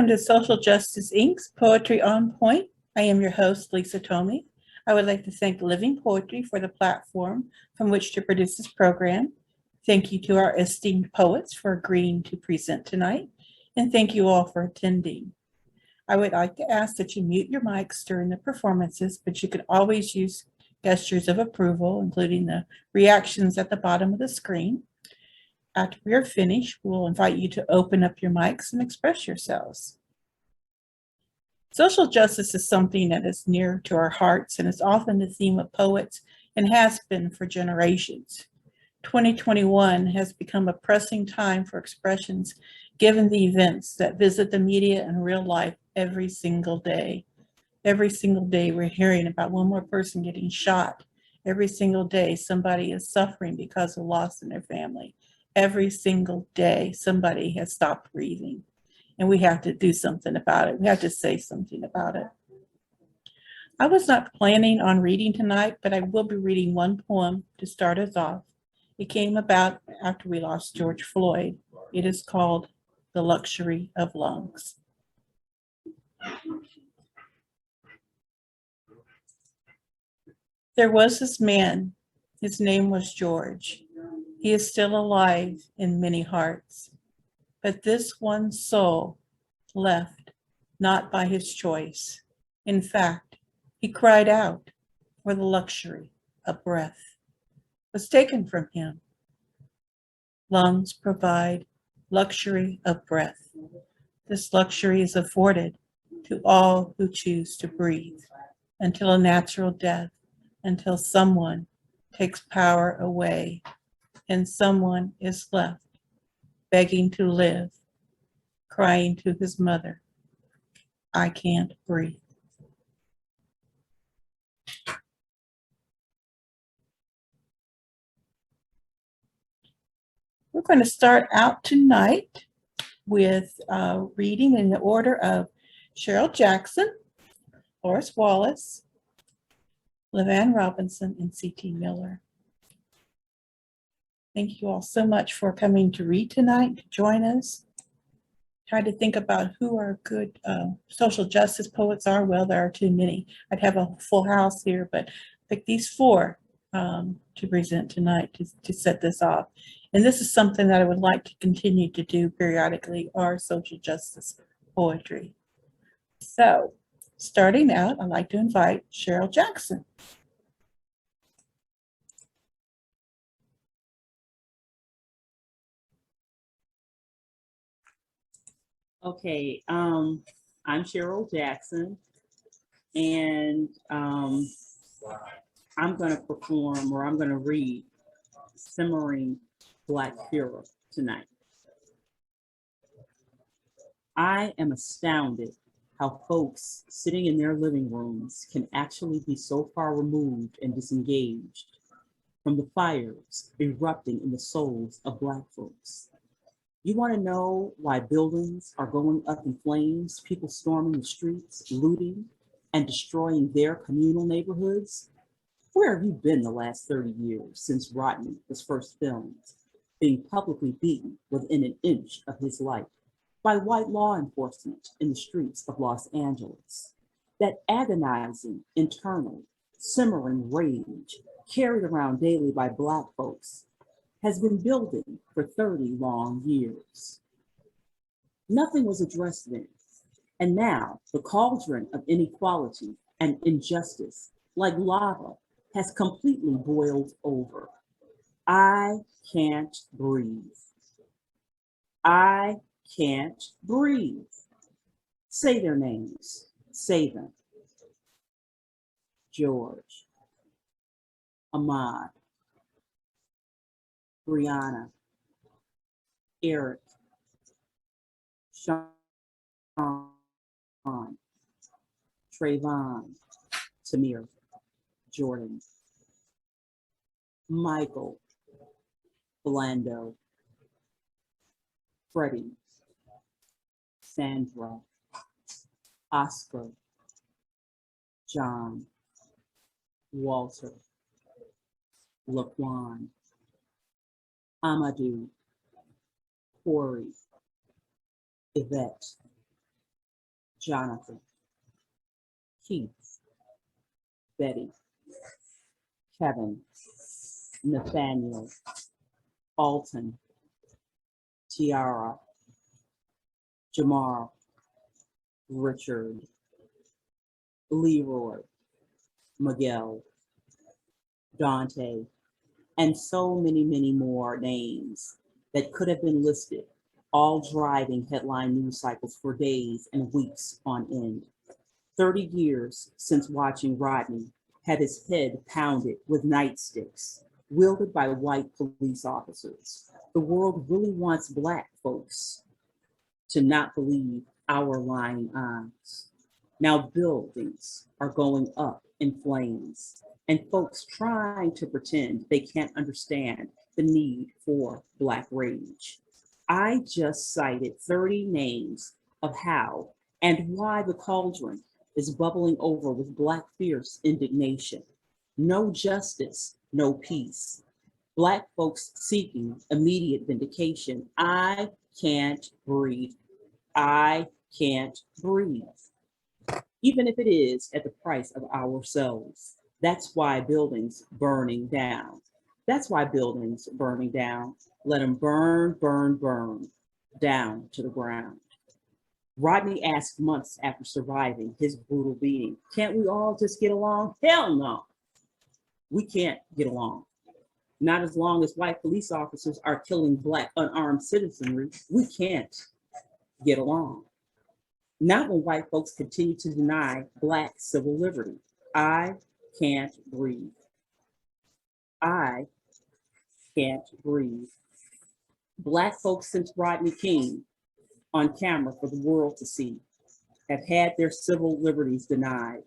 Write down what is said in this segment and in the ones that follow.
Welcome to Social Justice Inc.'s Poetry on Point. I am your host, Lisa Tomey. I would like to thank Living Poetry for the platform from which to produce this program. Thank you to our esteemed poets for agreeing to present tonight, and thank you all for attending. I would like to ask that you mute your mics during the performances, but you can always use gestures of approval, including the reactions at the bottom of the screen. After we are finished, we'll invite you to open up your mics and express yourselves. Social justice is something that is near to our hearts and is often the theme of poets and has been for generations. 2021 has become a pressing time for expressions given the events that visit the media and real life every single day. Every single day we're hearing about one more person getting shot. Every single day somebody is suffering because of loss in their family. Every single day, somebody has stopped breathing, and we have to do something about it. We have to say something about it. I was not planning on reading tonight, but I will be reading one poem to start us off. It came about after we lost George Floyd. It is called The Luxury of Lungs. There was this man. His name was George. He is still alive in many hearts, but this one soul left not by his choice. In fact, he cried out for the luxury of breath was taken from him. Lungs provide luxury of breath. This luxury is afforded to all who choose to breathe until a natural death, until someone takes power away and someone is left begging to live, crying to his mother, I can't breathe. We're going to start out tonight with reading in the order of Cheryl Jackson, Horace Wallace, Levine Robinson, and C.T. Miller. Thank you all so much for coming to read tonight, to join us. Try to think about who our good social justice poets are. Well, there are too many. I'd have a full house here, but pick these four to present tonight to set this off. And this is something that I would like to continue to do periodically, our social justice poetry. So, starting out, I'd like to invite Cheryl Jackson. Okay, I'm Cheryl Jackson, and I'm going to perform, or I'm going to read Simmering Black Fury tonight. I am astounded how folks sitting in their living rooms can actually be so far removed and disengaged from the fires erupting in the souls of Black folks. You want to know why buildings are going up in flames, people storming the streets, looting, and destroying their communal neighborhoods? Where have you been the last 30 years since Rodney was first filmed, being publicly beaten within an inch of his life by white law enforcement in the streets of Los Angeles? That agonizing, internal, simmering rage carried around daily by Black folks has been building for 30 long years. Nothing was addressed then, and now the cauldron of inequality and injustice, like lava, has completely boiled over. I can't breathe. I can't breathe. Say their names, say them. George, Ahmaud, Brianna, Eric, Sean, Trayvon, Tamir, Jordan, Michael, Blando, Freddie, Sandra, Oscar, John, Walter, Laquan, Amadou, Corey, Yvette, Jonathan, Keith, Betty, Kevin, Nathaniel, Alton, Tiara, Jamar, Richard, Leroy, Miguel, Dante, and so many, many more names that could have been listed, all driving headline news cycles for days and weeks on end. 30 years since watching Rodney have his head pounded with nightsticks, wielded by white police officers. The world really wants Black folks to not believe our lying eyes. Now buildings are going up in flames, and folks trying to pretend they can't understand the need for Black rage. I just cited 30 names of how and why the cauldron is bubbling over with Black fierce indignation. No justice, no peace. Black folks seeking immediate vindication. I can't breathe. I can't breathe. Even if it is at the price of ourselves. That's why buildings burning down. That's why buildings burning down. Let them burn, burn, burn down to the ground. Rodney asked months after surviving his brutal beating, can't we all just get along? Hell no. We can't get along. Not as long as white police officers are killing Black unarmed citizenry, we can't get along. Not when white folks continue to deny Black civil liberty. I can't breathe. I can't breathe. Black folks since Rodney King on camera for the world to see have had their civil liberties denied,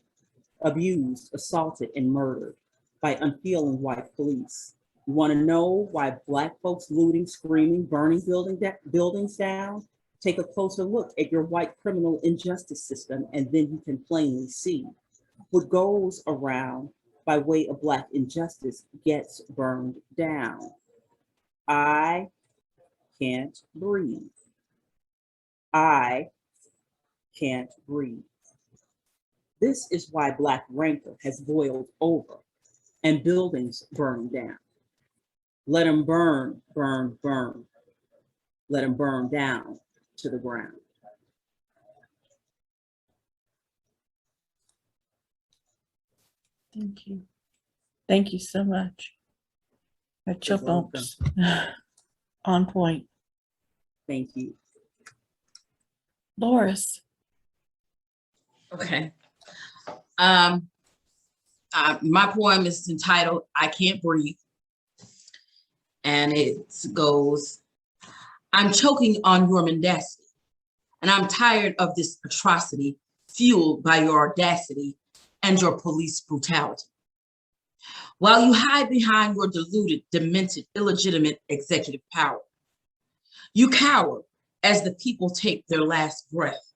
abused, assaulted, and murdered by unfeeling white police. You want to know why Black folks looting, screaming, burning buildings down? Take a closer look at your white criminal injustice system, and then you can plainly see what goes around by way of Black injustice gets burned down. I can't breathe. I can't breathe. This is why Black rancor has boiled over and buildings burning down. Let them burn, burn, burn. Let them burn down to the ground. Thank you. Thank you so much. Our chill bumps on point. Thank you. Loris. Okay. My poem is entitled I Can't Breathe. And it goes, I'm choking on your mendacity, and I'm tired of this atrocity fueled by your audacity and your police brutality. While you hide behind your deluded, demented, illegitimate executive power, you cower as the people take their last breath.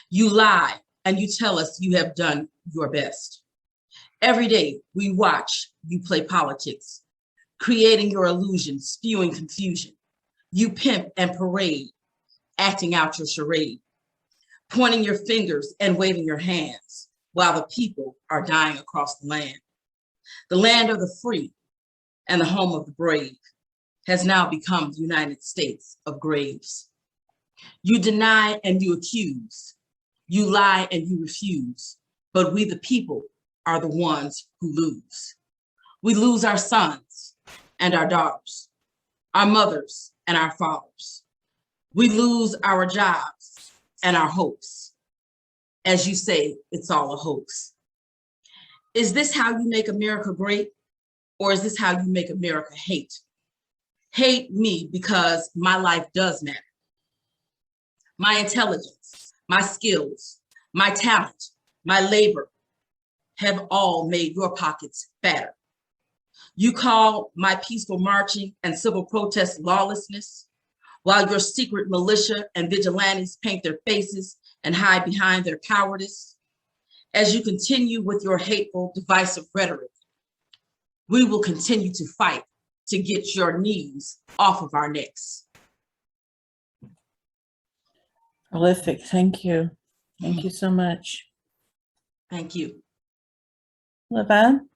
You lie and you tell us you have done your best. Every day we watch you play politics, creating your illusions, spewing confusion. You pimp and parade, acting out your charade, pointing your fingers and waving your hands while the people are dying across the land. The land of the free and the home of the brave has now become the United States of graves. You deny and you accuse. You lie and you refuse. But we, the people, are the ones who lose. We lose our sons and our daughters, our mothers and our fathers. We lose our jobs and our hopes. As you say, it's all a hoax. Is this how you make America great? Or is this how you make America hate? Hate me because my life does matter. My intelligence, my skills, my talent, my labor have all made your pockets fatter. You call my peaceful marching and civil protest lawlessness, while your secret militia and vigilantes paint their faces and hide behind their cowardice. As you continue with your hateful, divisive rhetoric, we will continue to fight to get your knees off of our necks. Prolific, thank you. Thank you so much. Thank you. Levine?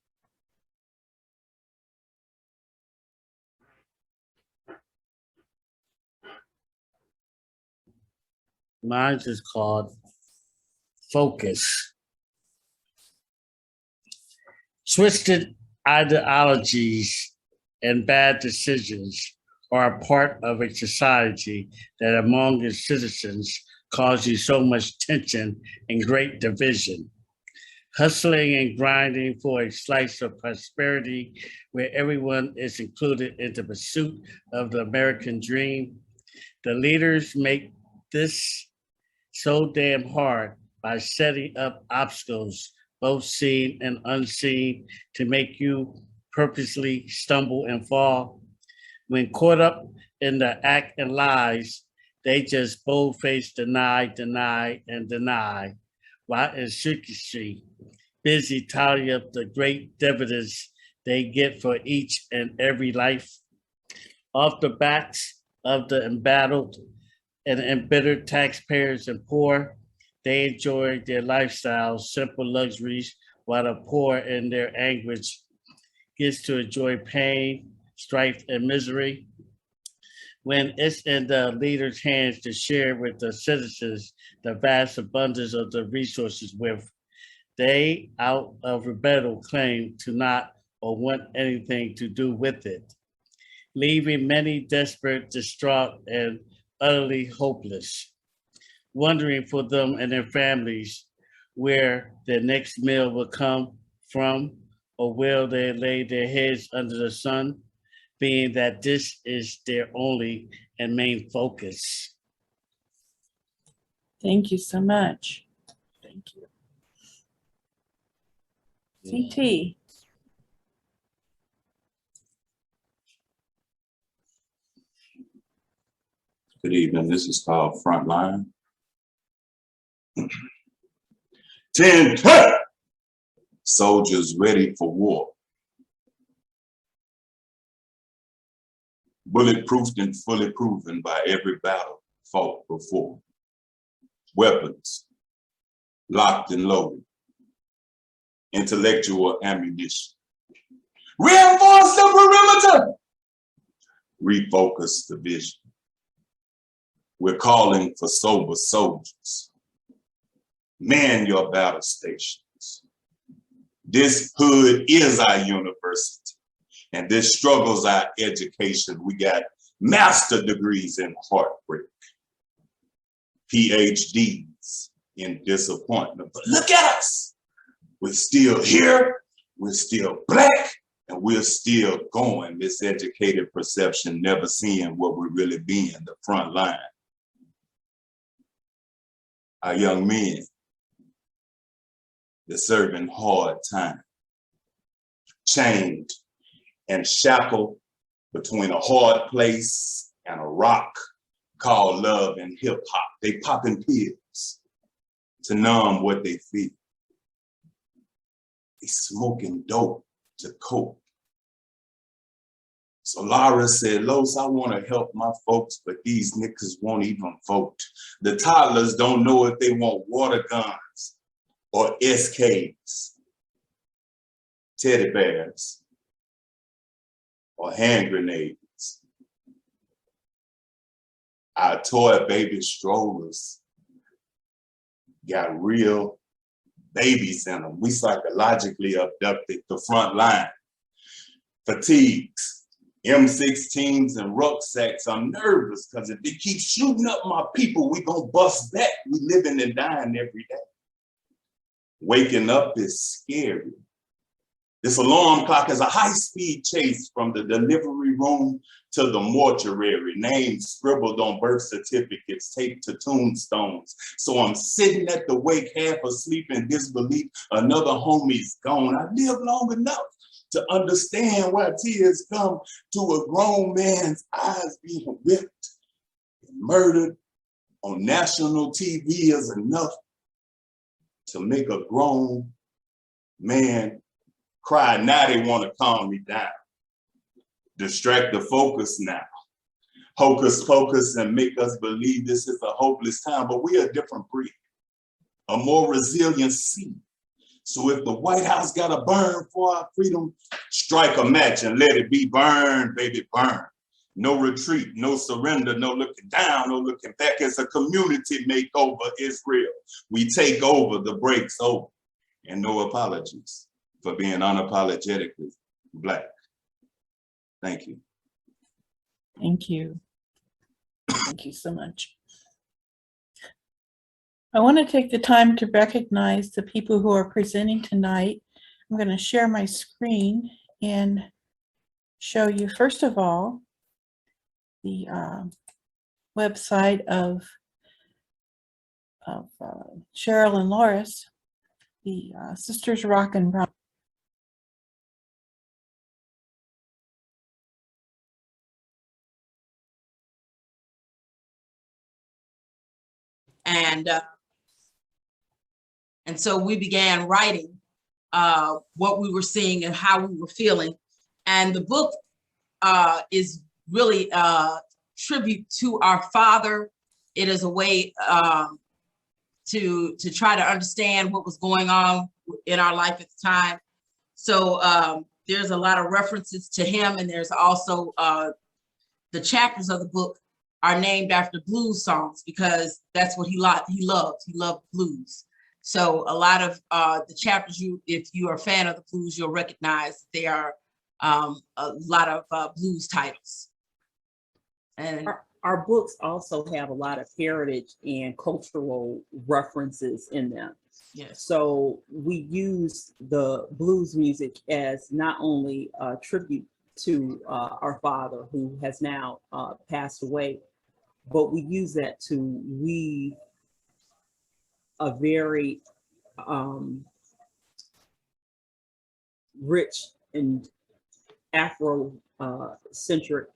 Mine is called Focus. Twisted ideologies and bad decisions are a part of a society that among its citizens causes so much tension and great division. Hustling and grinding for a slice of prosperity where everyone is included in the pursuit of the American dream. The leaders make this so damn hard by setting up obstacles, both seen and unseen, to make you purposely stumble and fall. When caught up in the act and lies, they just bold-faced deny, and deny, while in secrecy, busy tallying up the great dividends they get for each and every life. Off the backs of the embattled and embittered taxpayers and poor, they enjoy their lifestyles, simple luxuries, while the poor in their anguish gets to enjoy pain, strife, and misery. When it's in the leaders' hands to share with the citizens the vast abundance of the resources with, they, out of rebuttal, claim to not or want anything to do with it, leaving many desperate, distraught, and utterly hopeless, wondering for them and their families where their next meal will come from, or will they lay their heads under the sun, being that this is their only and main focus. Thank you so much. Thank you. CT. Good evening. This is called Frontline. 10, soldiers ready for war. Bulletproofed and fully proven by every battle fought before. Weapons locked and loaded. Intellectual ammunition. Reinforce the perimeter. Refocus the vision. We're calling for sober soldiers. Man your battle stations. This hood is our university, and this struggle's our education. We got master degrees in heartbreak, PhDs in disappointment. But look at us. We're still here, we're still Black, and we're still going. Miseducated perception, never seeing what we're really being, the front line. Our young men, they're serving hard time, chained and shackled between a hard place and a rock called love and hip hop. They popping pills to numb what they feel. They smoking dope to cope. So Lara said, Los, I want to help my folks, but these niggas won't even vote. The toddlers don't know if they want water guns or SKs, teddy bears, or hand grenades. Our toy baby strollers got real babies in them. We psychologically abducted the front line. Fatigues, M16s and rucksacks. I'm nervous because if they keep shooting up my people, we gonna bust back. We living and dying every day. Waking up is scary. This alarm clock is a high-speed chase from the delivery room to the mortuary. Names scribbled on birth certificates, taped to tombstones. So I'm sitting at the wake, half asleep in disbelief. Another homie's gone. I lived long enough to understand why tears come to a grown man's eyes being whipped and murdered on national TV is enough to make a grown man cry. Now they want to calm me down. Distract the focus now. Hocus pocus and make us believe this is a hopeless time, but we're a different breed. a more resilient sea. So if the White House gotta burn for our freedom, strike a match and let it be burned, baby, burn. No retreat, no surrender, no looking down, no looking back. It's a community makeover, Israel. We take over, the break's over. And no apologies for being unapologetically Black. Thank you. Thank you. Thank you so much. I want to take the time to recognize the people who are presenting tonight. I'm going to share my screen and show you, first of all, the website of Cheryl and Loris, the Sisters Rock and Roll. And so we began writing what we were seeing and how we were feeling. And the book is really a tribute to our father. It is a way to try to understand what was going on in our life at the time. So there's a lot of references to him, and there's also the chapters of the book are named after blues songs because that's what he loved. He loved blues. So a lot of the chapters, if you are a fan of the blues, you'll recognize they are a lot of blues titles. And our books also have a lot of heritage and cultural references in them. yes, So we use the blues music as not only a tribute to our father, who has now passed away, but we use that to weave a very rich and Afro-centric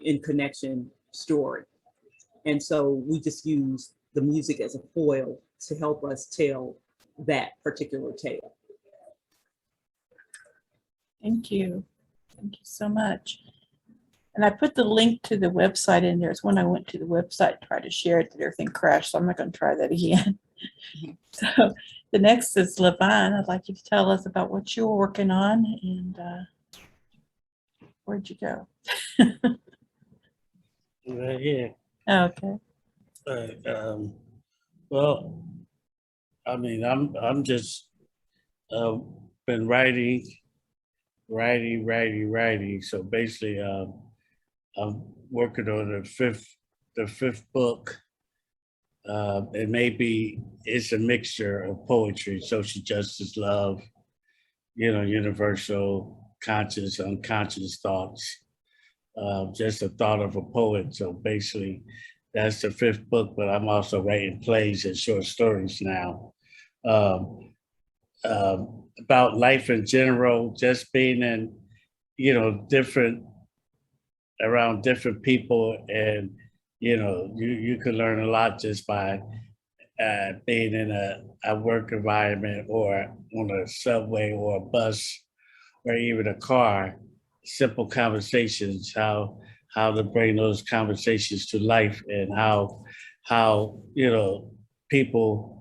in connection story. And so we just use the music as a foil to help us tell that particular tale. Thank you. Thank you so much. And I put the link to the website in there. It's when I went to the website, tried to share it, that everything crashed. So I'm not going to try that again. So the next is Levine. I'd like you to tell us about what you were working on and where'd you go? Right here. Okay. Well, I mean, I'm just been writing. So basically, I'm working on the fifth book. It's a mixture of poetry, social justice, love, universal, conscious, unconscious thoughts. Just a thought of a poet. So basically, that's the fifth book, but I'm also writing plays and short stories now. About life in general, just being in, around different people, and you can learn a lot just by being in a work environment or on a subway or a bus or even a car. Simple conversations, how to bring those conversations to life, and how people.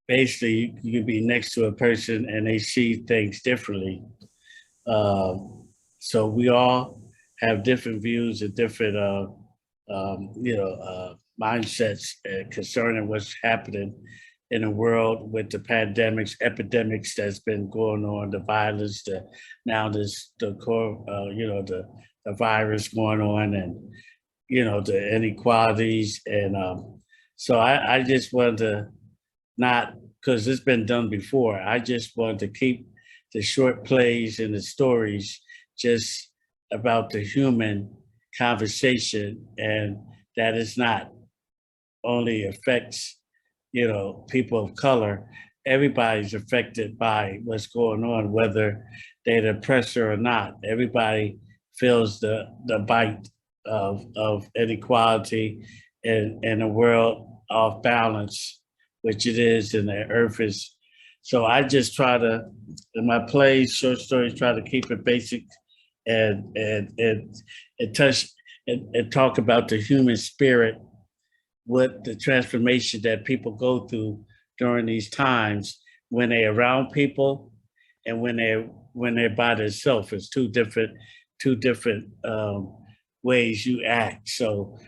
Basically, you can be next to a person and they see things differently. So we all have different views and different, mindsets concerning what's happening in the world with the pandemics, epidemics that's been going on, the violence, the virus going on, and the inequalities, and so I just wanted to. Not because it's been done before. I just wanted to keep the short plays and the stories just about the human conversation, and that is not only affects, people of color. Everybody's affected by what's going on, whether they're the oppressor or not. Everybody feels the bite of inequality and a world off balance, which it is, and the earth is. So I just try to, in my plays, short stories, try to keep it basic and touch and talk about the human spirit, what the transformation that people go through during these times when they're around people and when they're by themselves. It's two different ways you act. So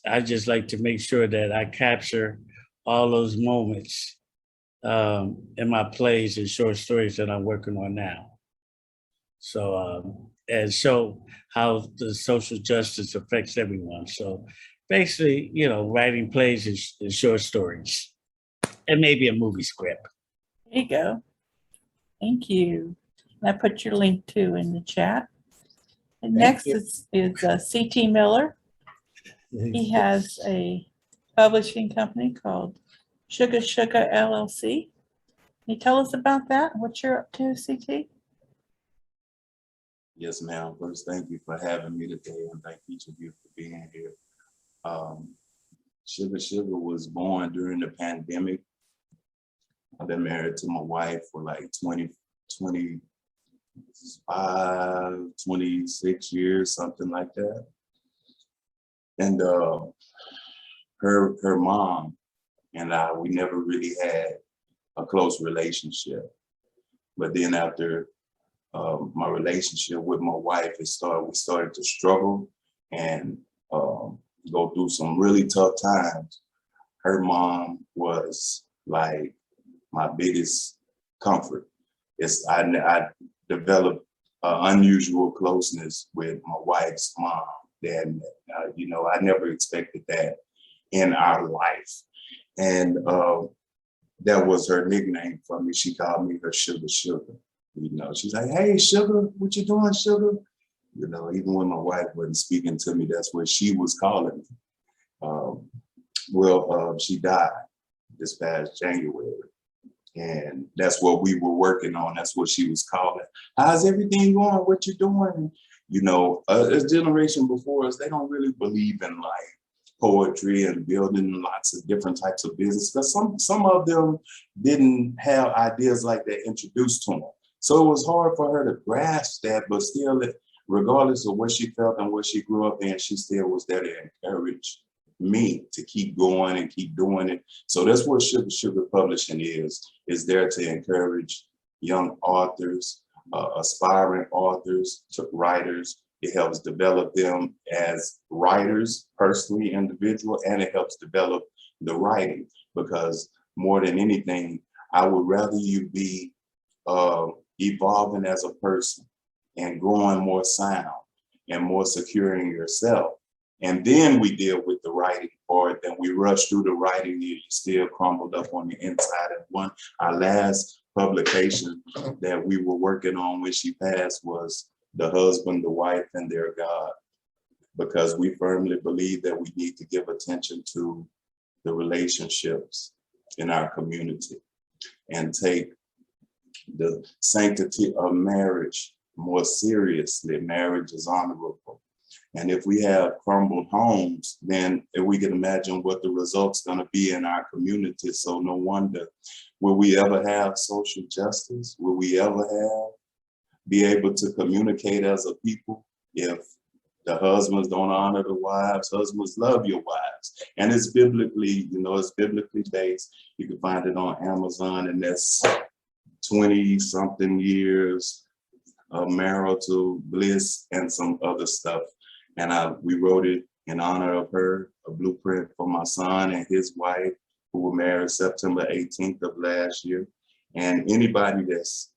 I just like to make sure that I capture all those moments in my plays and short stories that I'm working on now. So and show how the social justice affects everyone. So basically, writing plays and short stories, and maybe a movie script. There you go. Thank you. And I put your link too in the chat. And next you. is C.T. Miller. He has a publishing company called Sugar LLC. Can you tell us about that? What you're up to, CT? Yes, ma'am. First, thank you for having me today, and thank each of you for being here. Sugar was born during the pandemic. I've been married to my wife for like 26 years, something like that. And her mom and I, we never really had a close relationship. But then after my relationship with my wife, we started to struggle and go through some really tough times. Her mom was like my biggest comfort. I developed unusual closeness with my wife's mom. And I never expected that in our life. And that was her nickname for me. She called me her Sugar. She's like, "Hey, Sugar, what you doing, Sugar?" Even when my wife wasn't speaking to me, that's what she was calling me. She died this past January. And that's what we were working on. That's what she was calling. "How's everything going? What you doing?" This generation before us, they don't really believe in like poetry and building lots of different types of business, because some of them didn't have ideas like that introduced to them. So it was hard for her to grasp that, but still, regardless of what she felt and what she grew up in, she still was there to encourage me to keep going and keep doing it. So that's what Sugar Publishing is there to encourage young authors, aspiring authors, writers. It helps develop them as writers, personally, individual, and it helps develop the writing, because more than anything, I would rather you be evolving as a person and growing more sound and more secure in yourself. And then we deal with the writing part, then we rush through the writing and you still crumbled up on the inside. And our last publication that we were working on when she passed was The Husband, the Wife, and Their God, because we firmly believe that we need to give attention to the relationships in our community and take the sanctity of marriage more seriously. Marriage is honorable. And if we have crumbled homes, then we can imagine what the result's going to be in our community. So no wonder, will we ever have social justice? Will we ever be able to communicate as a people if the husbands don't honor the wives? Husbands, love your wives. And it's biblically, it's biblically based. You can find it on Amazon, and that's 20-something years of marital bliss and some other stuff. And we wrote it in honor of her, a blueprint for my son and his wife, who were married September 18th of last year. And anybody that's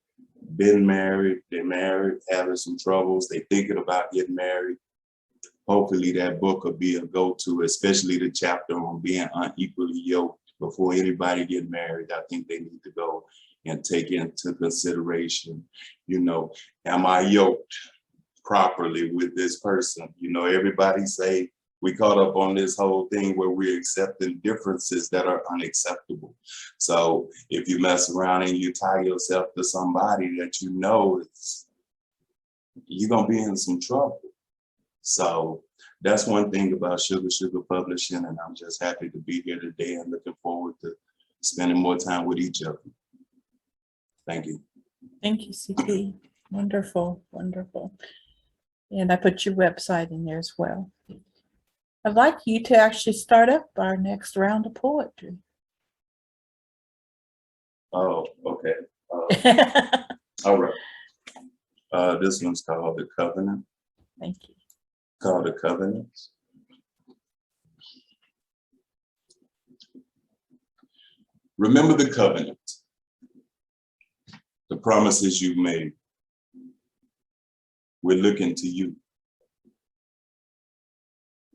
been married, they're married, having some troubles, they thinking about getting married, hopefully that book will be a go-to, especially the chapter on being unequally yoked. Before anybody get married, I think they need to go and take into consideration, am I yoked properly with this person? Everybody say we caught up on this whole thing where we're accepting differences that are unacceptable. So if you mess around and you tie yourself to somebody that you're gonna be in some trouble. So that's one thing about Sugar Publishing, and I'm just happy to be here today and looking forward to spending more time with each of you. Thank you. Thank you, CT. Wonderful, wonderful. And I put your website in there as well. I'd like you to actually start up our next round of poetry. Oh, okay. All right. This one's called The Covenant. Thank you. Called The Covenant. Remember the covenant, the promises you made. We're looking to you.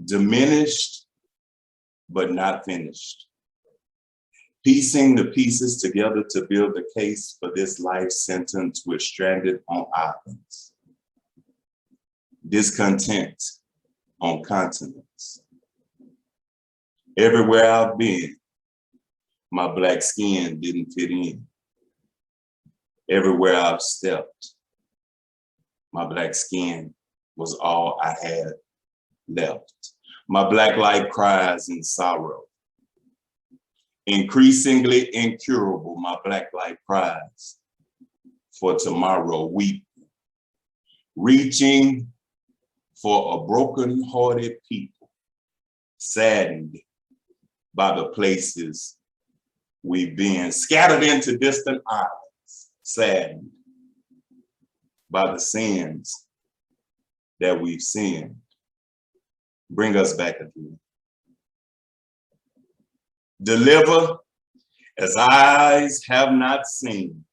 Diminished, but not finished. Piecing the pieces together to build a case for this life sentence we're stranded on islands. Discontent on continents. Everywhere I've been, my Black skin didn't fit in. Everywhere I've stepped, my Black skin was all I had left. My Black light cries in sorrow. Increasingly incurable, my Black light cries for tomorrow, weeping, reaching for a broken-hearted people, saddened by the places we've been, scattered into distant islands, saddened by the sins that we've sinned. Bring us back again. Deliver as eyes have not seen.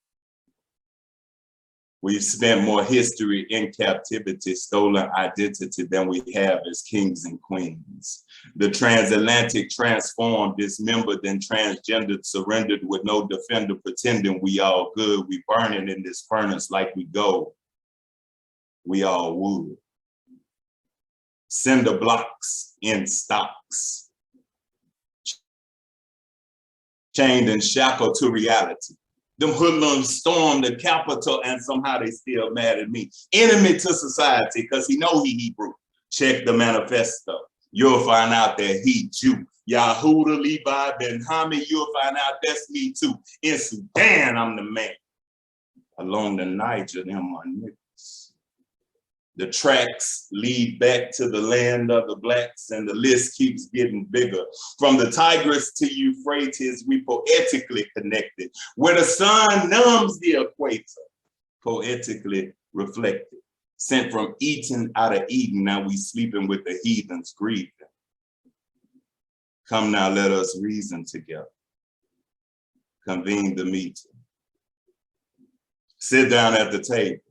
We've spent more history in captivity, stolen identity than we have as kings and queens. The transatlantic transformed, dismembered, and transgendered, surrendered with no defender, pretending we all good. We burning in this furnace like we gold. We all wood. Cinder blocks in stocks. Chained and shackled to reality. Them hoodlums stormed the Capitol and somehow they still mad at me. Enemy to society, because he know he Hebrew. Check the manifesto. You'll find out that he Jew. Yahuda, Levi, Ben Hamid, you'll find out that's me too. In Sudan, I'm the man. Along the Niger, them my niggas. The tracks lead back to the land of the Blacks, and the list keeps getting bigger. From the Tigris to Euphrates, we poetically connected. Where the sun numbs the equator, poetically reflected. Sent from Eden out of Eden, now we sleeping with the heathens grieving. Come now, let us reason together. Convene the meeting. Sit down at the table.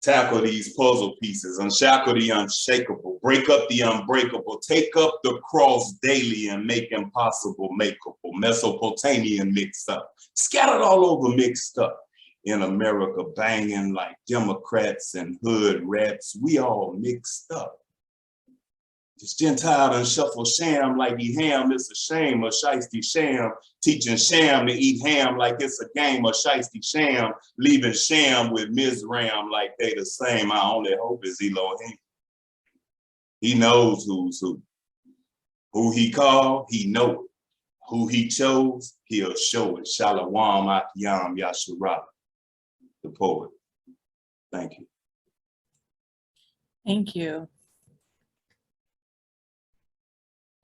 Tackle these puzzle pieces, unshackle the unshakable, break up the unbreakable, take up the cross daily and make impossible makeable, Mesopotamian mixed up, scattered all over mixed up. In America banging like Democrats and hood rats, we all mixed up. This Gentile and shuffle sham like eat ham, it's a shame, a shiesty sham. Teaching sham to eat ham like it's a game, a shiesty sham. Leaving sham with Mizram like they the same. I only hope is Elohim. He knows who's who. Who he called, he know it. Who he chose, he'll show it. Shalom Akiyam Yashurah, the poet. Thank you. Thank you.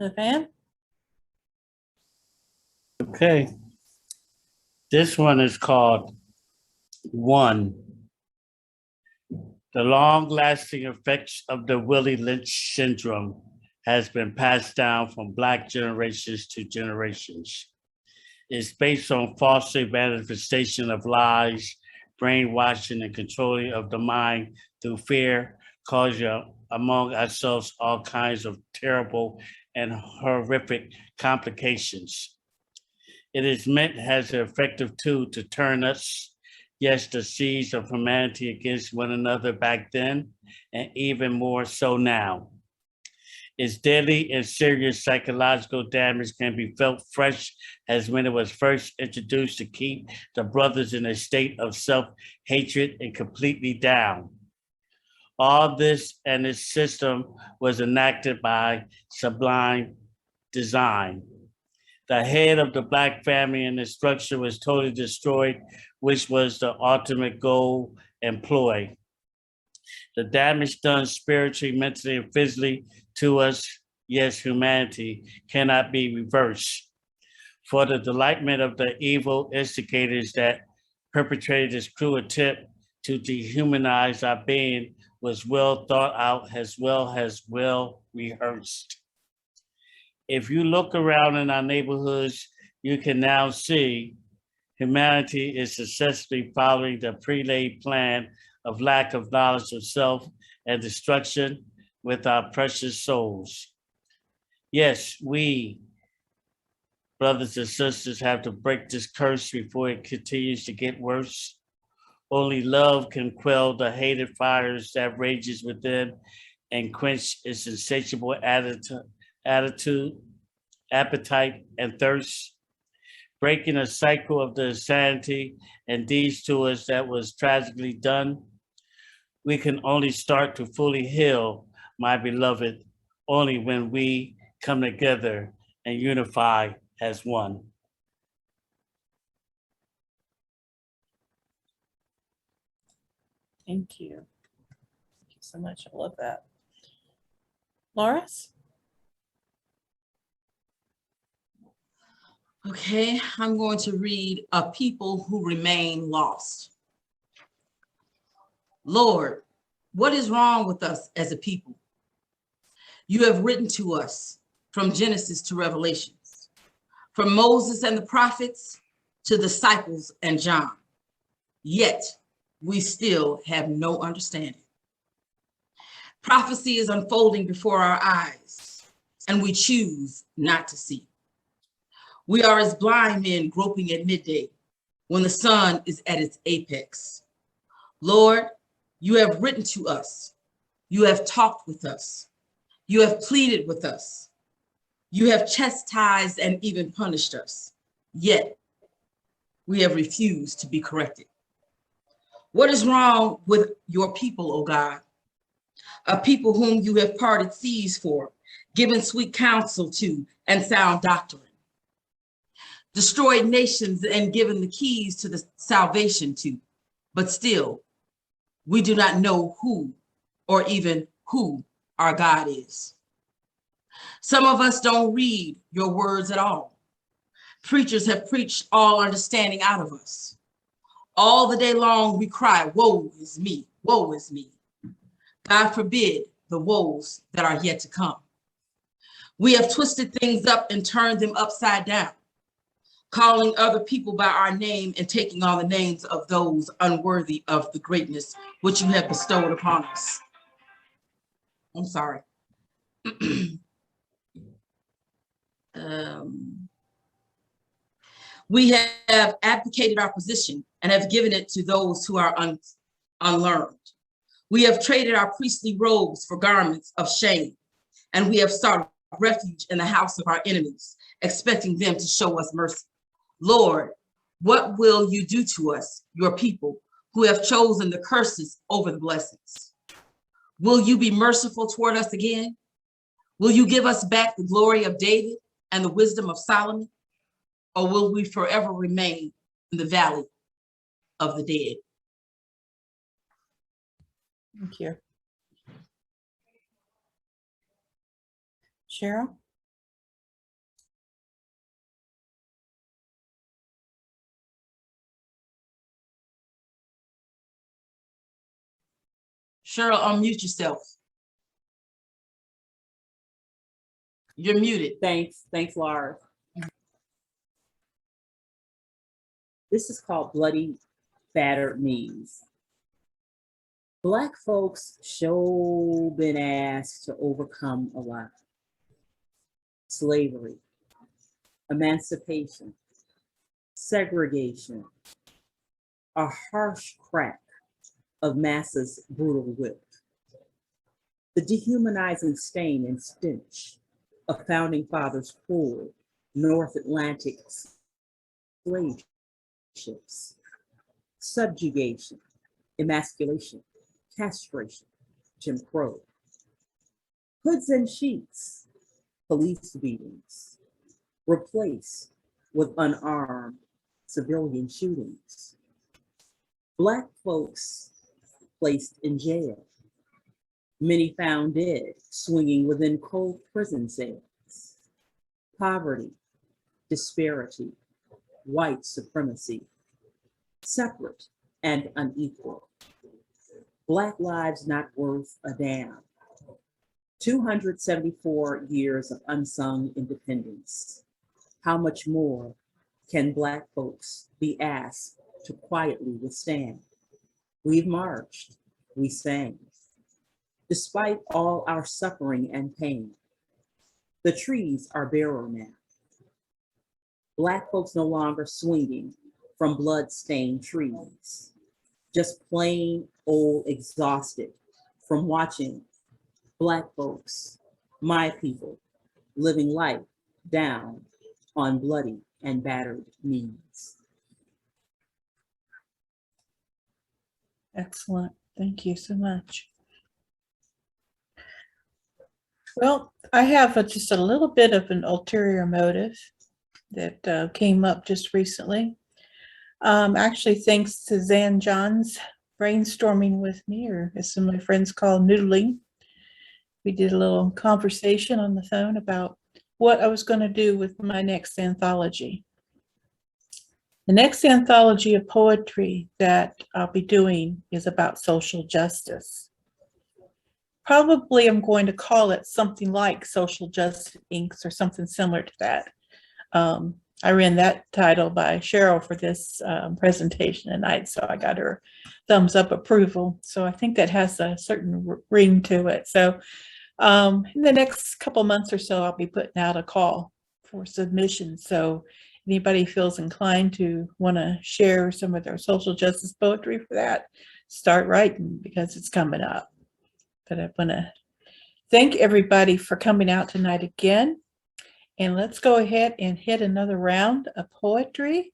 Levine? Okay. This one is called One. The long-lasting effects of the Willie Lynch syndrome has been passed down from Black generations to generations. It's based on false manifestation of lies, brainwashing and controlling of the mind through fear, causing among ourselves all kinds of terrible and horrific complications. It is meant as an effective tool to turn us, yes, the seeds of humanity against one another back then, and even more so now. Its deadly and serious psychological damage can be felt fresh as when it was first introduced to keep the brothers in a state of self-hatred and completely down. All this and its system was enacted by sublime design. The head of the Black family and the structure was totally destroyed, which was the ultimate goal and ploy. The damage done spiritually, mentally, and physically to us, yes, humanity, cannot be reversed. for the delightment of the evil instigators that perpetrated this cruel attempt to dehumanize our being was well thought out as well rehearsed. If you look around in our neighborhoods, you can now see humanity is successfully following the pre-laid plan of lack of knowledge of self and destruction with our precious souls. Yes, we, brothers and sisters, have to break this curse before it continues to get worse. Only love can quell the hated fires that rages within and quench its insatiable appetite, and thirst, breaking a cycle of the insanity and deeds to us that was tragically done. We can only start to fully heal, my beloved, only when we come together and unify as one. Thank you. Thank you so much. I love that. Loris? Okay, I'm going to read A People Who Remain Lost. Lord, what is wrong with us as a people? You have written to us from Genesis to Revelations, from Moses and the prophets to the disciples and John. Yet we still have no understanding. Prophecy is unfolding before our eyes, and we choose not to see. We are as blind men groping at midday when the sun is at its apex. Lord, you have written to us. You have talked with us. You have pleaded with us. You have chastised and even punished us. Yet we have refused to be corrected. What is wrong with your people, O God? A people whom you have parted seas for, given sweet counsel to and sound doctrine. Destroyed nations and given the keys to the salvation to, but still, we do not know who or even who our God is. Some of us don't read your words at all. Preachers have preached all understanding out of us. All the day long we cry, woe is me, woe is me. God forbid the woes that are yet to come. We have twisted things up and turned them upside down, calling other people by our name and taking on the names of those unworthy of the greatness which you have bestowed upon us. I'm sorry. We have advocated our position and have given it to those who are unlearned. We have traded our priestly robes for garments of shame, and we have sought refuge in the house of our enemies, expecting them to show us mercy. Lord, what will you do to us, your people, who have chosen the curses over the blessings? Will you be merciful toward us again? Will you give us back the glory of David and the wisdom of Solomon? Or will we forever remain in the valley of the dead? Thank you. Cheryl? Cheryl, unmute yourself. You're muted. Thanks, Laura. This is called Bloody Battered Knees. Black folks sure been asked to overcome a lot. Slavery, emancipation, segregation, a harsh crack of masses' brutal whip, the dehumanizing stain and stench of founding fathers' cruel North Atlantic slave ships, subjugation, emasculation, castration, Jim Crow, hoods and sheets, police beatings, replaced with unarmed civilian shootings, Black folks placed in jail, many found dead, swinging within cold prison cells, poverty, disparity, white supremacy, separate and unequal. Black lives not worth a damn. 274 years of unsung independence. How much more can Black folks be asked to quietly withstand? We've marched, we sang. Despite all our suffering and pain, the trees are barer now. Black folks no longer swinging from blood-stained trees, just plain old exhausted from watching Black folks, my people, living life down on bloody and battered knees. Excellent. Thank you so much. Well, I have just a little bit of an ulterior motive that came up just recently. Actually, thanks to Zan John's brainstorming with me, or as some of my friends call noodling. We did a little conversation on the phone about what I was going to do with my next anthology. The next anthology of poetry that I'll be doing is about social justice. Probably I'm going to call it something like Social Justice Inc. or something similar to that. I ran that title by Cheryl for this presentation tonight, so I got her thumbs up approval. So I think that has a certain ring to it. So in the next couple months or so, I'll be putting out a call for submissions. So anybody feels inclined to want to share some of their social justice poetry for that, start writing because it's coming up. But I want to thank everybody for coming out tonight again. And let's go ahead and hit another round of poetry.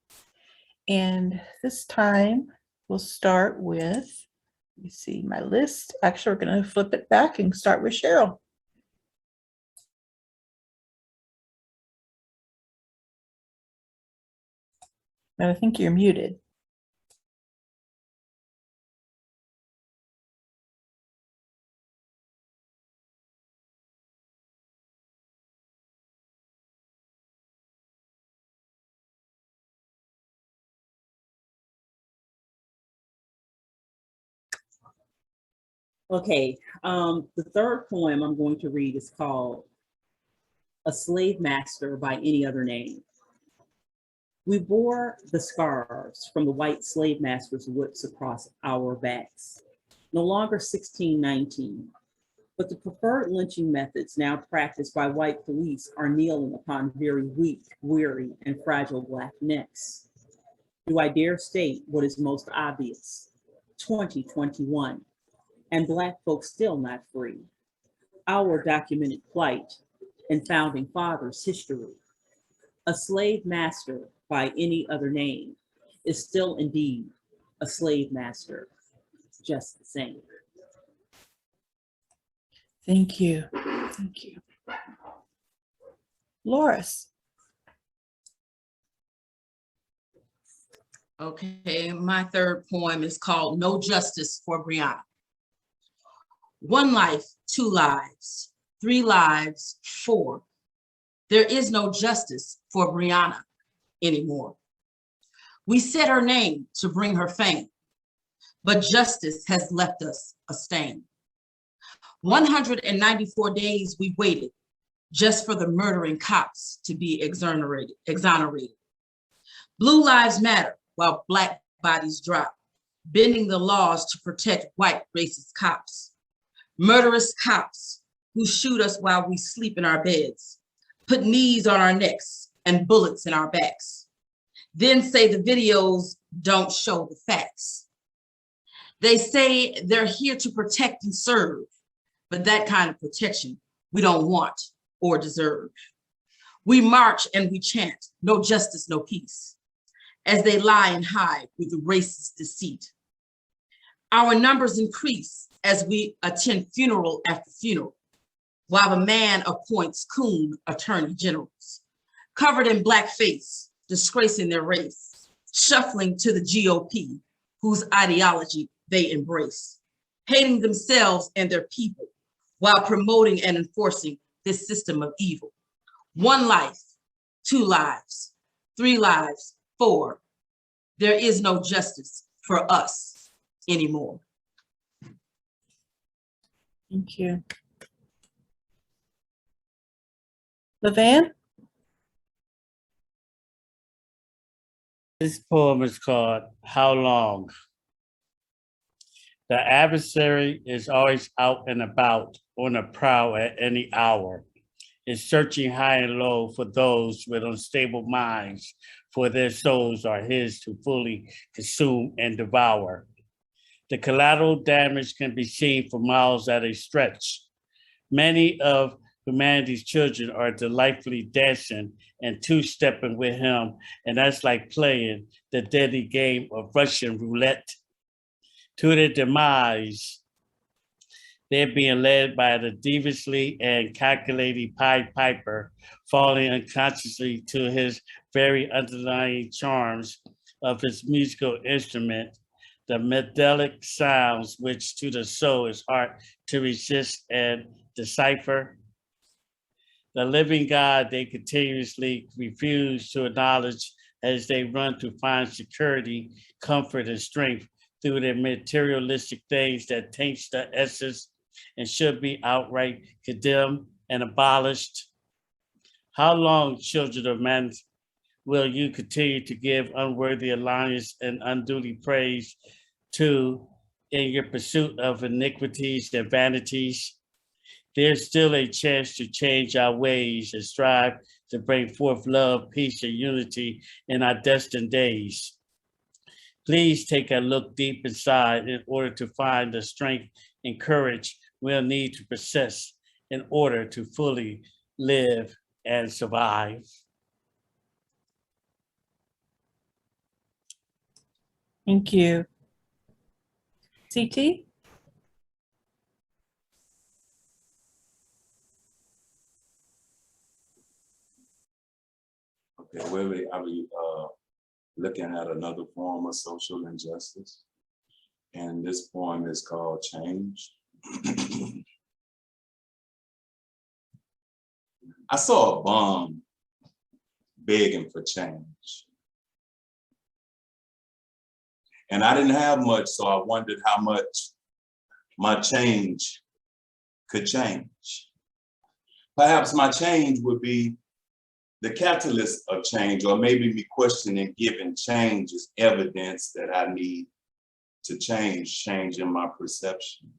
And this time we'll start with, let me see my list. Actually, we're going to flip it back and start with Cheryl. And I think you're muted. Okay, the third poem I'm going to read is called A Slave Master by Any Other Name. We bore the scars from the white slave master's whips across our backs. No longer 1619, but the preferred lynching methods now practiced by white police are kneeling upon very weak, weary, and fragile Black necks. Do I dare state what is most obvious? 2021. And Black folks still not free. Our documented plight and founding fathers' history. A slave master by any other name is still indeed a slave master, just the same. Thank you. Thank you. Loris. Okay, my third poem is called No Justice for Brianna. One life, two lives, three lives, four. There is no justice for Brianna anymore. We said her name to bring her fame, but justice has left us a stain. 194 days we waited just for the murdering cops to be exonerated. Blue lives matter while Black bodies drop, bending the laws to protect white racist cops. Murderous cops who shoot us while we sleep in our beds, put knees on our necks and bullets in our backs, then say the videos don't show the facts. They say they're here to protect and serve, but that kind of protection we don't want or deserve. We march and we chant, no justice, no peace, as they lie and hide with racist deceit. Our numbers increase as we attend funeral after funeral, while the man appoints coon attorney generals, covered in blackface, disgracing their race, shuffling to the GOP, whose ideology they embrace, hating themselves and their people, while promoting and enforcing this system of evil. One life, 2 lives, 3 lives, 4. There is no justice for us anymore. Thank you. Levine? This poem is called How Long? The adversary is always out and about on the prowl at any hour, is searching high and low for those with unstable minds, for their souls are his to fully consume and devour. The collateral damage can be seen for miles at a stretch. Many of humanity's children are delightfully dancing and two-stepping with him, and that's like playing the deadly game of Russian roulette. To their demise, they're being led by the deviously and calculating Pied Piper, falling unconsciously to his very underlying charms of his musical instrument, the medallic sounds which to the soul is hard to resist and decipher. The living God they continuously refuse to acknowledge as they run to find security, comfort, and strength through their materialistic things that taints the essence and should be outright condemned and abolished. How long, children of men, will you continue to give unworthy alliance and unduly praise to in your pursuit of iniquities and vanities? There's still a chance to change our ways and strive to bring forth love, peace, and unity in our destined days. Please take a look deep inside in order to find the strength and courage we'll need to persist in order to fully live and survive. Thank you. CT? Okay, really, I mean, looking at another form of social injustice. And this poem is called Change. I saw a bum begging for change. And I didn't have much, so I wondered how much my change could change. Perhaps my change would be the catalyst of change, or maybe me questioning giving change is evidence that I need to change in my perception,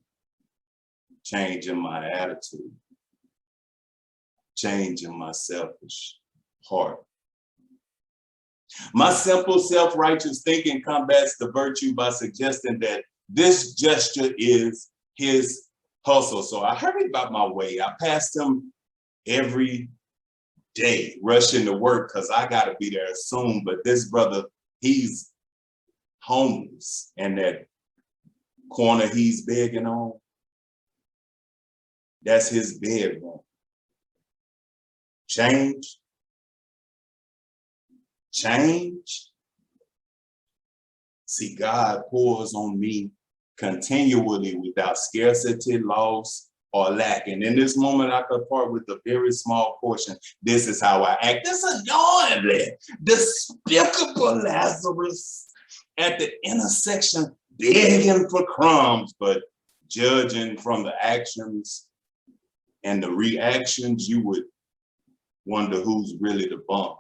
change in my attitude, change in my selfish heart. My simple self-righteous thinking combats the virtue by suggesting that this gesture is his hustle. So I hurried about my way. I passed him every day, rushing to work because I got to be there soon. But this brother, he's homeless, and that corner he's begging on, that's his bedroom. Change. See, God pours on me continually without scarcity, loss, or lack. And in this moment, I could part with a very small portion. This is how I act. This annoyingly despicable Lazarus at the intersection, begging for crumbs, but judging from the actions and the reactions, you would wonder who's really the bum.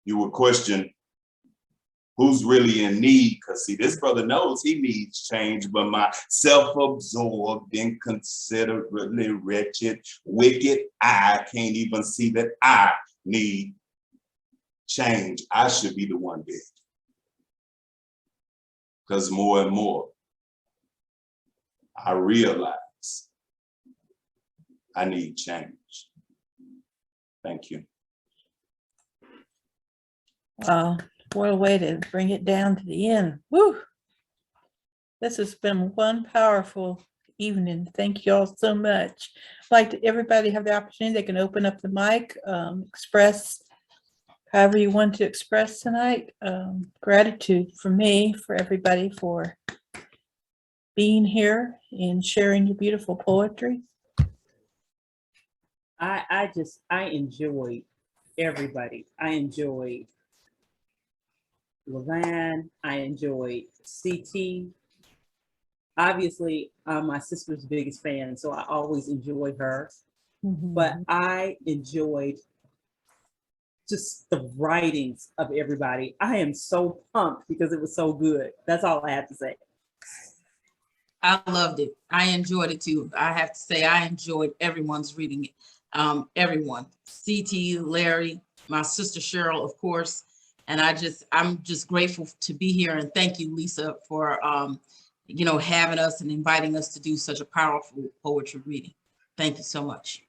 You would question who's really in need, because see, this brother knows he needs change, but my self-absorbed, inconsiderately wretched, wicked eye can't even see that I need change. I should be the one dead. Because more and more, I realize I need change. Thank you. Wow, what a way to bring it down to the end. Woo! This has been one powerful evening. Thank you all so much. I'd like to everybody have the opportunity, they can open up the mic, express however you want to express tonight. Gratitude for me, for everybody, for being here and sharing your beautiful poetry. I enjoyed everybody. I enjoyed Levine. I enjoyed CT. Obviously, I'm my sister's biggest fan, so I always enjoy her. But I enjoyed just the writings of everybody. I am so pumped because it was so good. That's all I have to say. I loved it. I enjoyed it too. I have to say, I enjoyed everyone's reading it. Everyone, CT, Larry, my sister Cheryl, of course. And I'm just grateful to be here. And thank you, Lisa, for, having us and inviting us to do such a powerful poetry reading. Thank you so much.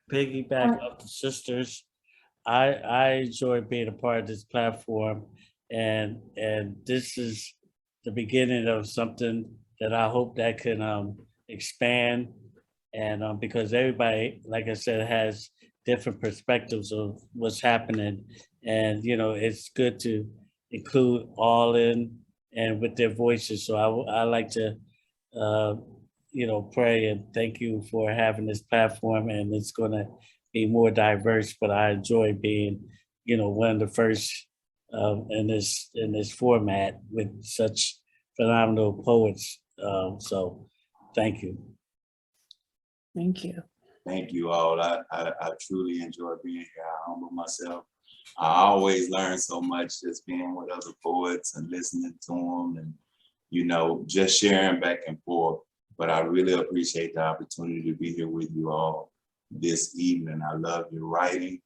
Piggyback off the sisters. I enjoy being a part of this platform, and this is the beginning of something that I hope that can expand, and because everybody, like I said, has different perspectives of what's happening, and it's good to include all in and with their voices. So I like to pray and thank you for having this platform, and it's going to be more diverse, but I enjoy being, one of the first in this format with such phenomenal poets. So thank you. Thank you. Thank you all. I truly enjoy being here. I humble myself. I always learn so much just being with other poets and listening to them and, just sharing back and forth. But I really appreciate the opportunity to be here with you all this evening. I love your writing.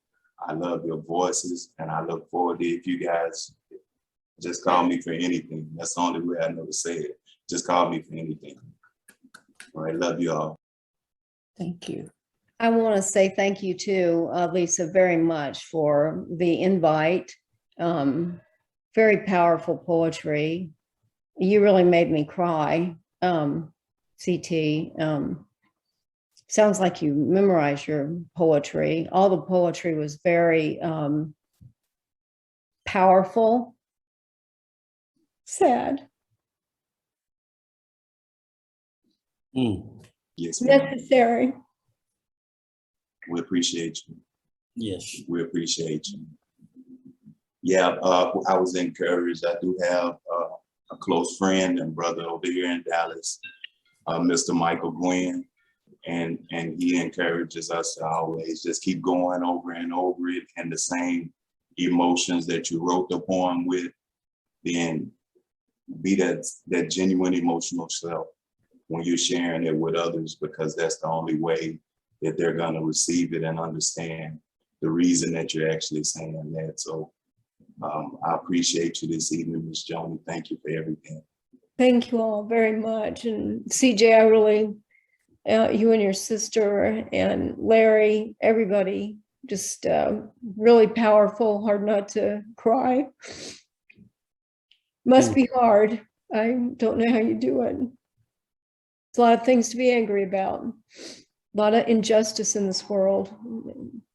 I love your voices. And I look forward to if you guys just call me for anything. That's the only way I know to say it. Just call me for anything. All right. Love you all. Thank you. I want to say thank you to Lisa very much for the invite. Very powerful poetry. You really made me cry, CT. Sounds like you memorized your poetry. All the poetry was very powerful. Sad. Yes, ma'am. Necessary. We appreciate you. Yes. We appreciate you. Yeah, I was encouraged. I do have a close friend and brother over here in Dallas, Mr. Michael Gwynn, and he encourages us to always just keep going over and over it, and the same emotions that you wrote the poem with, then be that genuine emotional self when you're sharing it with others, because that's the only way that they're going to receive it and understand the reason that you're actually saying that. So I appreciate you this evening, Ms. Joni. Thank you for everything. Thank you all very much. And CJ, I really, you and your sister and Larry, everybody, just really powerful, hard not to cry. Must be hard. I don't know how you do it. It's a lot of things to be angry about. A lot of injustice in this world,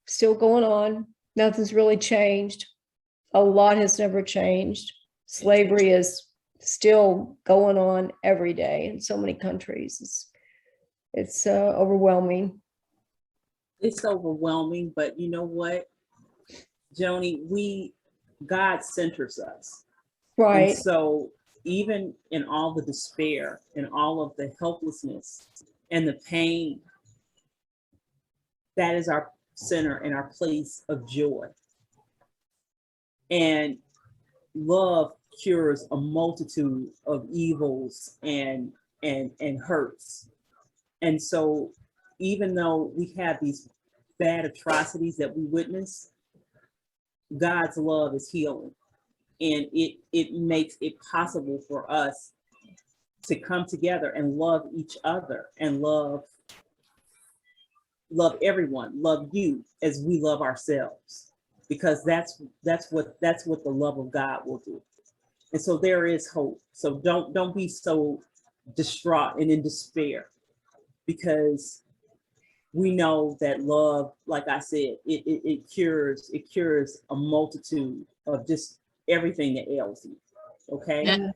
still going on. Nothing's really changed. A lot has never changed. Slavery is still going on every day in so many countries. It's overwhelming. It's overwhelming, but you know what, Joni, God centers us. Right. And so even in all the despair and all of the helplessness and the pain, that is our center and our place of joy. And love cures a multitude of evils and hurts. And so even though we have these bad atrocities that we witness, God's love is healing. And it makes it possible for us to come together and love each other and love everyone, love you as we love ourselves, because that's what the love of God will do. And so there is hope. So don't be so distraught and in despair, because we know that love, like I said, it cures a multitude of just everything that ails you. Okay.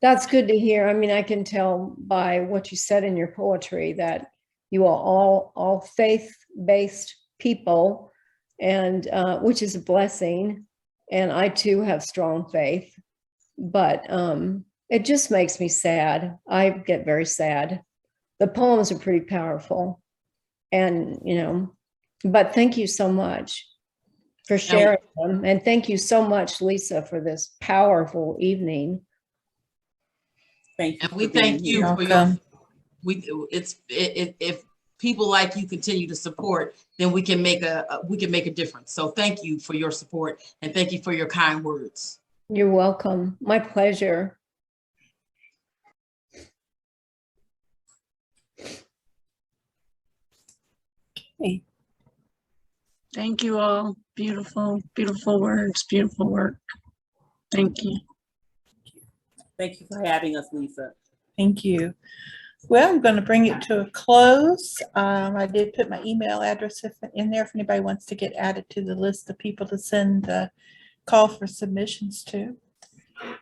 That's good to hear. I mean, I can tell by what you said in your poetry that You are all faith-based people, and which is a blessing. And I too have strong faith, but it just makes me sad. I get very sad. The poems are pretty powerful, and but thank you so much for sharing them, and thank you so much, Lisa, for this powerful evening. Thank you. And we for being thank you here. for your, Welcome. if people like you continue to support, then we can make a difference. So thank you for your support, and thank you for your kind words. You're welcome. My pleasure. Okay. Thank you all. Beautiful, beautiful words, beautiful work. Thank you. Thank you for having us, Lisa. Thank you. Well, I'm going to bring it to a close. I did put my email address in there if anybody wants to get added to the list of people to send the call for submissions to.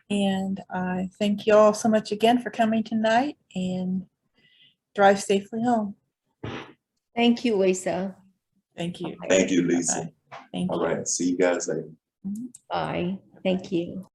And I thank you all so much again for coming tonight, and drive safely home. Thank you, Lisa. Thank you. Thank you, Lisa. Bye. Thank All you. right, see you guys later. Bye. Thank you.